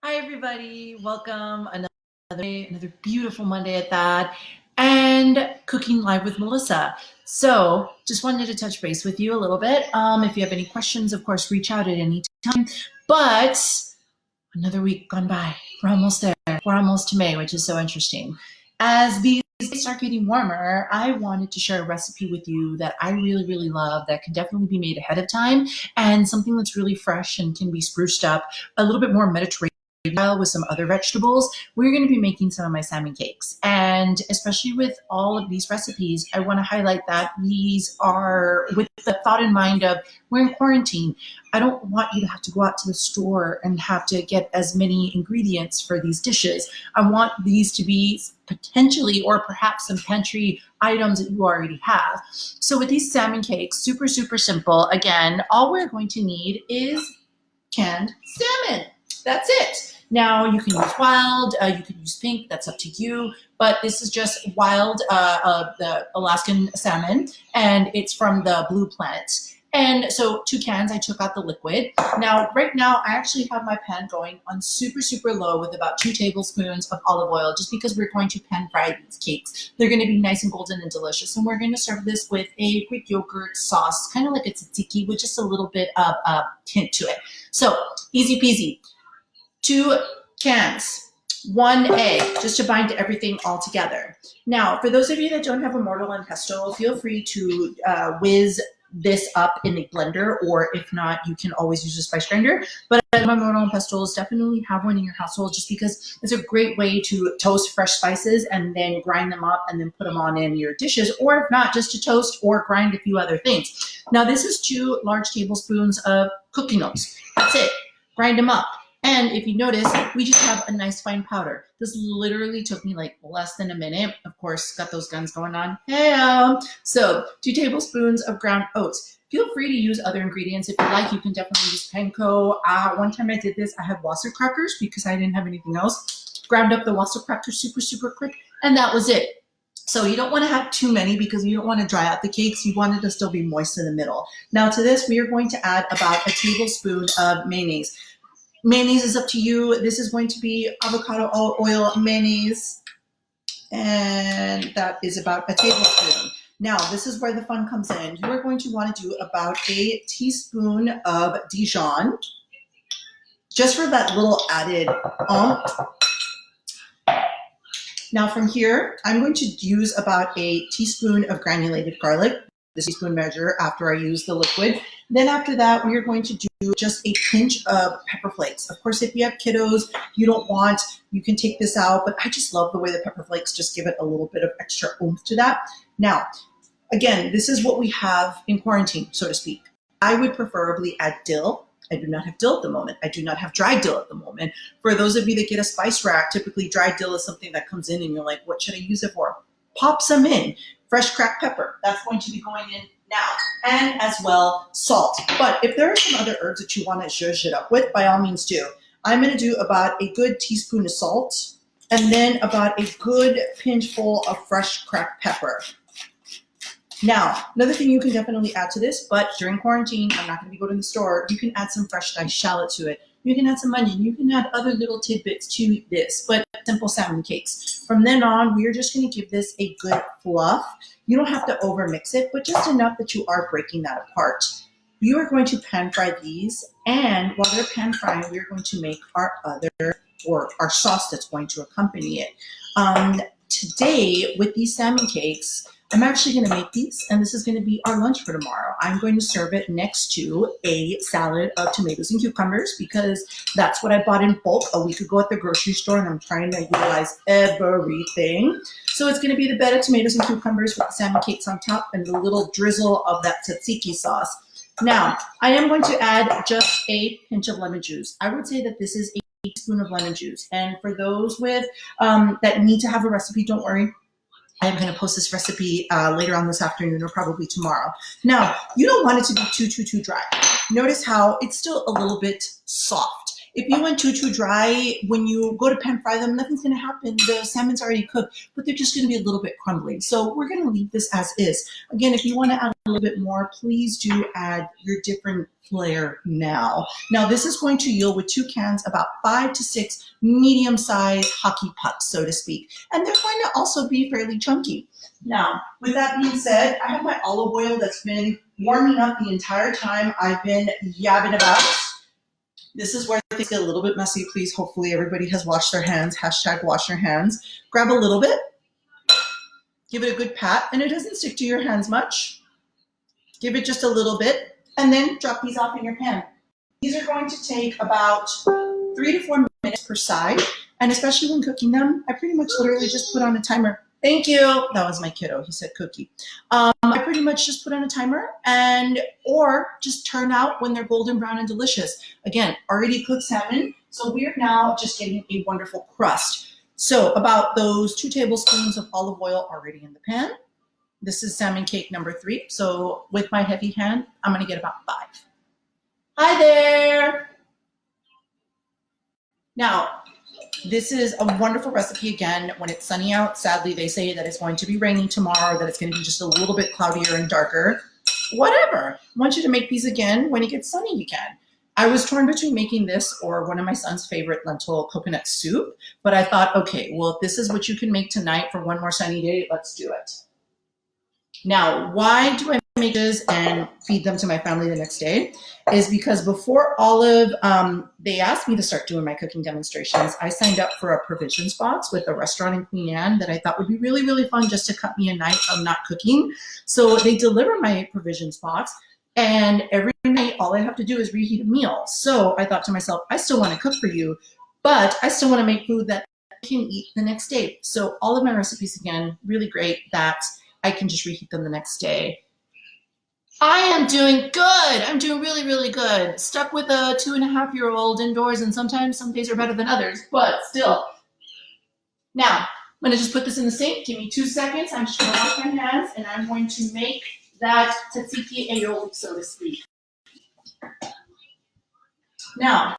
Hi, everybody. Welcome another day, another beautiful Monday at that, and cooking live with Melissa. So, just wanted to touch base with you a little bit. If you have any questions, of course, reach out at any time. But another week gone by. We're almost there. We're almost to May, which is so interesting. As these days start getting warmer, I wanted to share a recipe with you that I really, really love that can definitely be made ahead of time and something that's really fresh and can be spruced up a little bit more Mediterranean with some other vegetables. We're going to be making some of my salmon cakes. And especially with all of these recipes, I want to highlight that these are with the thought in mind of we're in quarantine. I don't want you to have to go out to the store and have to get as many ingredients for these dishes. I want these to be potentially or perhaps some pantry items that you already have. So with these salmon cakes, super, super simple. Again, all we're going to need is canned salmon. That's it. Now you can use wild, you can use pink, that's up to you, but this is just wild, the Alaskan salmon, and it's from the Blue Planet. And so 2 cans, I took out the liquid. Now, right now, I actually have my pan going on super, super low with about 2 tablespoons of olive oil, just because we're going to pan fry these cakes. They're going to be nice and golden and delicious. And we're going to serve this with a Greek yogurt sauce, kind of like a tzatziki with just a little bit of a hint to it. So easy peasy. 2 cans, 1 egg, just to bind everything all together. Now, for those of you that don't have a mortar and pestle, feel free to whiz this up in a blender, or if not, you can always use a spice grinder. But my mortar and pestles, definitely have one in your household, just because it's a great way to toast fresh spices and then grind them up and then put them on in your dishes, or if not, just to toast or grind a few other things. Now, this is 2 large tablespoons of cooking oats. That's it. Grind them up. And if you notice, we just have a nice fine powder. This literally took me like less than a minute. Of course, got those guns going on. Hey, so 2 tablespoons of ground oats. Feel free to use other ingredients if you like. You can definitely use panko. One time I did this, I had Wasa crackers because I didn't have anything else. Ground up the Wasa crackers super, super quick, and that was it. So you don't want to have too many because you don't want to dry out the cakes. You want it to still be moist in the middle. Now to this, we are going to add about a tablespoon of mayonnaise. Mayonnaise is up to you. This is going to be avocado oil mayonnaise, and that is about a tablespoon. Now, this is where the fun comes in. You are going to want to do about a teaspoon of Dijon, just for that little added Now from here, I'm going to use about a teaspoon of granulated garlic, the teaspoon measure after I use the liquid. Then after that, we are going to do just a pinch of pepper flakes. Of course, if you have kiddos, you can take this out, but I just love the way the pepper flakes just give it a little bit of extra oomph to that. Now, again, this is what we have in quarantine, so to speak. I would preferably add dill. I do not have dill at the moment. I do not have dried dill at the moment. For those of you that get a spice rack, typically dried dill is something that comes in and you're like, what should I use it for? Pop some in. Fresh cracked pepper, that's going to be going in now, and as well salt. But if there are some other herbs that you want to zhuzh it up with, by all means do. I'm going to do about a good teaspoon of salt and then about a good pinchful of fresh cracked pepper. Now, another thing you can definitely add to this, but during quarantine, I'm not going to be going to the store, you can add some fresh diced shallot to it. You can add some onion. You can add other little tidbits to this, but simple salmon cakes. From then on, we are just going to give this a good fluff. You don't have to over mix it, but just enough that you are breaking that apart. You are going to pan fry these, and while they're pan frying, we are going to make our our sauce that's going to accompany it. Today, with these salmon cakes, I'm actually going to make these, and this is going to be our lunch for tomorrow. I'm going to serve it next to a salad of tomatoes and cucumbers because that's what I bought in bulk a week ago at the grocery store, and I'm trying to utilize everything. So it's going to be the bed of tomatoes and cucumbers with the salmon cakes on top and the little drizzle of that tzatziki sauce. Now, I am going to add just a pinch of lemon juice. I would say that this is a teaspoon of lemon juice. And for those with that need to have a recipe, don't worry. I'm going to post this recipe later on this afternoon or probably tomorrow. Now, you don't want it to be too dry. Notice how it's still a little bit soft. If you went too dry, when you go to pan fry them, nothing's going to happen. The salmon's already cooked, but they're just going to be a little bit crumbly. So we're going to leave this as is. Again, if you want to add a little bit more, please do add your different flair now. Now this is going to yield with 2 cans about 5 to 6 medium-sized hockey pucks, so to speak. And they're going to also be fairly chunky. Now, with that being said, I have my olive oil that's been warming up the entire time I've been yabbing about. This is where things get a little bit messy. Please, hopefully everybody has washed their hands. Hashtag wash your hands. Grab a little bit. Give it a good pat, and it doesn't stick to your hands much. Give it just a little bit, and then drop these off in your pan. These are going to take about 3 to 4 minutes per side, and especially when cooking them, I pretty much literally just put on a timer. Thank you. That was my kiddo. He said cookie. I pretty much just put on a timer or just turn out when they're golden brown and delicious. Again, already cooked salmon. So we're now just getting a wonderful crust. So about those 2 tablespoons of olive oil already in the pan. This is salmon cake number 3. So with my heavy hand, I'm going to get about 5. Hi there. Now, this is a wonderful recipe again when it's sunny out. Sadly, they say that it's going to be raining tomorrow, that it's going to be just a little bit cloudier and darker. Whatever. I want you to make these again when it gets sunny again. I was torn between making this or one of my son's favorite lentil coconut soup, but I thought, okay, well, if this is what you can make tonight for one more sunny day, let's do it. Now, why do I make this and feed them to my family the next day? Is because before Olive, they asked me to start doing my cooking demonstrations. I signed up for a provisions box with a restaurant in Queen Anne that I thought would be really, really fun just to cut me a night of not cooking. So they deliver my provisions box, and every night all I have to do is reheat a meal. So I thought to myself, I still want to cook for you, but I still want to make food that I can eat the next day. So all of my recipes, again, really great that I can just reheat them the next day. I am doing good. I'm doing really, really good. Stuck with a 2.5-year-old indoors, and sometimes some days are better than others, but still. Now, I'm going to just put this in the sink. Give me 2 seconds. I'm just going to wash my hands, and I'm going to make that tzatziki aioli, so to speak. Now,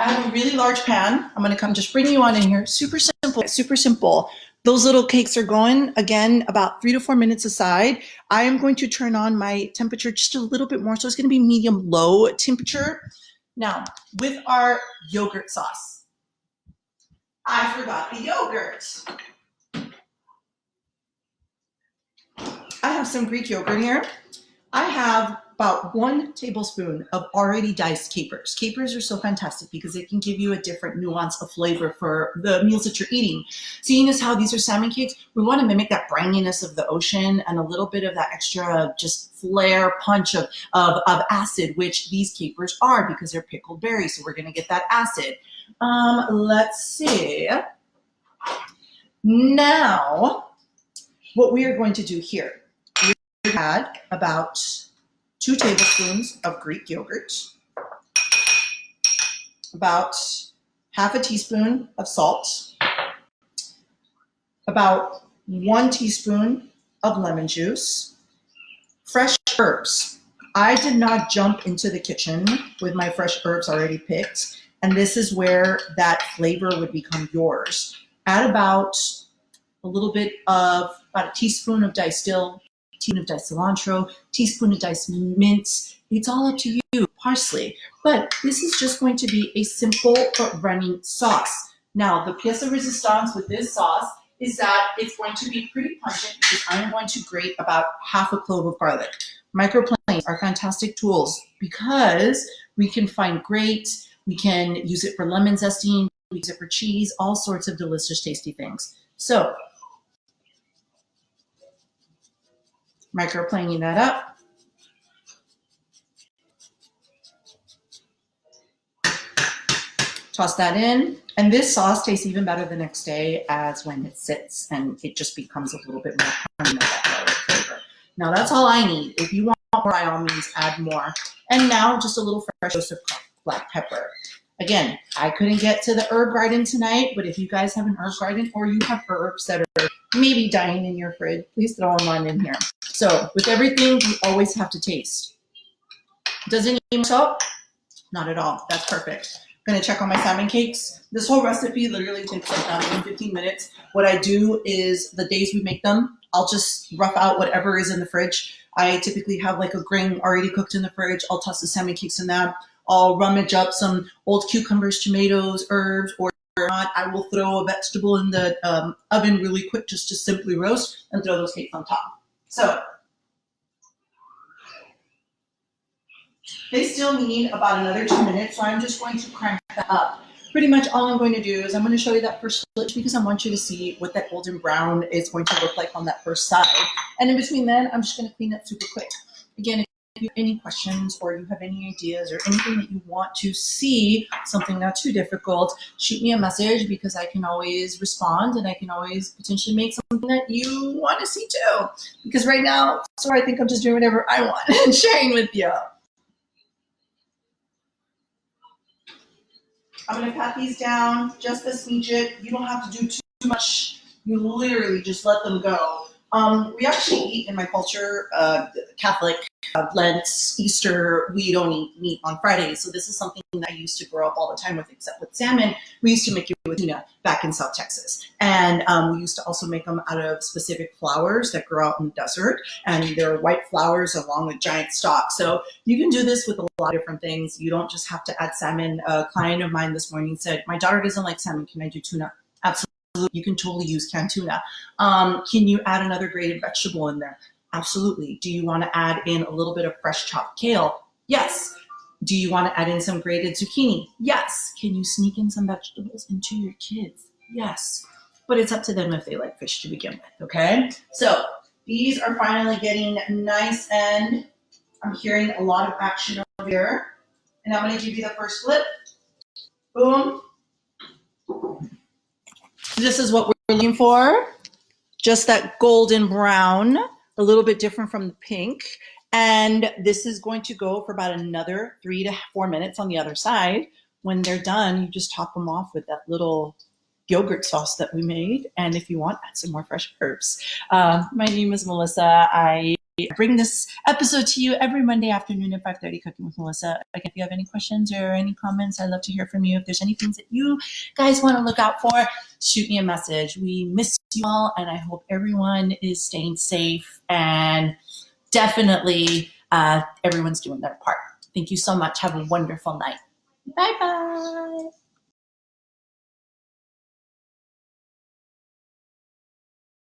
I have a really large pan. I'm going to come just bring you on in here. Super simple, super simple. Those little cakes are going, again, about 3 to 4 minutes aside. I am going to turn on my temperature just a little bit more, so it's going to be medium-low temperature. Now, with our yogurt sauce. I forgot the yogurt. I have some Greek yogurt here. I have about 1 tablespoon of already diced capers. Capers are so fantastic because they can give you a different nuance of flavor for the meals that you're eating. Seeing as how these are salmon cakes, we want to mimic that brininess of the ocean and a little bit of that extra just flair punch of acid, which these capers are because they're pickled berries. So we're going to get that acid. Let's see. Now, what we are going to do here, we had about 2 tablespoons of Greek yogurt, about half a teaspoon of salt, about 1 teaspoon of lemon juice, fresh herbs. I did not jump into the kitchen with my fresh herbs already picked, and this is where that flavor would become yours. Add about a teaspoon of diced dill, teaspoon of diced cilantro, teaspoon of diced mint. It's all up to you, parsley. But this is just going to be a simple but running sauce. Now, the pièce de résistance with this sauce is that it's going to be pretty pungent because I'm going to grate about half a clove of garlic. Microplanes are fantastic tools because we can find grate, we can use it for lemon zesting, we use it for cheese, all sorts of delicious, tasty things. So, microplaning that up. Toss that in. And this sauce tastes even better the next day as when it sits and it just becomes a little bit more punch of that garlic flavor. Now that's all I need. If you want more, by all means, add more. And now just a little fresh dose of black pepper. Again, I couldn't get to the herb garden tonight, but if you guys have an herb garden or you have herbs that are maybe dying in your fridge, please throw them on in here. So with everything, you always have to taste. Does it need more salt? Not at all. That's perfect. I'm gonna check on my salmon cakes. This whole recipe literally takes like not even 15 minutes. What I do is the days we make them, I'll just rough out whatever is in the fridge. I typically have like a grain already cooked in the fridge. I'll toss the salmon cakes in that. I'll rummage up some old cucumbers, tomatoes, herbs, or not. I will throw a vegetable in the oven really quick just to simply roast and throw those cakes on top. So they still need about another 2 minutes, so I'm just going to crank that up. Pretty much all I'm going to do is I'm going to show you that first split because I want you to see what that golden brown is going to look like on that first side. And in between then, I'm just going to clean up super quick. Again, if you have any questions or you have any ideas or anything that you want to see, something not too difficult, shoot me a message because I can always respond and I can always potentially make something that you want to see too. Because right now, so I think I'm just doing whatever I want and sharing with you. I'm going to pat these down just a smidget. You don't have to do too much. You literally just let them go. We actually eat in my culture, Catholic, Lent, Easter, we don't eat meat on Fridays. So this is something that I used to grow up all the time with, except with salmon. We used to make it with tuna back in South Texas. And we used to also make them out of specific flowers that grow out in the desert. And they're white flowers along with giant stalks. So you can do this with a lot of different things. You don't just have to add salmon. A client of mine this morning said, my daughter doesn't like salmon. Can I do tuna? Absolutely. You can totally use canned tuna. Can you add another grated vegetable in there? Absolutely. Do you want to add in a little bit of fresh chopped kale? Yes. Do you want to add in some grated zucchini? Yes. Can you sneak in some vegetables into your kids? Yes. But it's up to them if they like fish to begin with, okay? So these are finally getting nice and I'm hearing a lot of action over here. And I'm going to give you the first flip. Boom. This is what we're looking for. Just that golden brown, a little bit different from the pink. And this is going to go for about another 3 to 4 minutes on the other side. When they're done, you just top them off with that little yogurt sauce that we made. And if you want, add some more fresh herbs. My name is Melissa. I bring this episode to you every Monday afternoon at 5:30, Cooking with Melissa. Again, if you have any questions or any comments, I'd love to hear from you. If there's any things that you guys want to look out for, shoot me a message. We miss you all, and I hope everyone is staying safe and definitely everyone's doing their part. Thank you so much. Have a wonderful night. Bye-bye.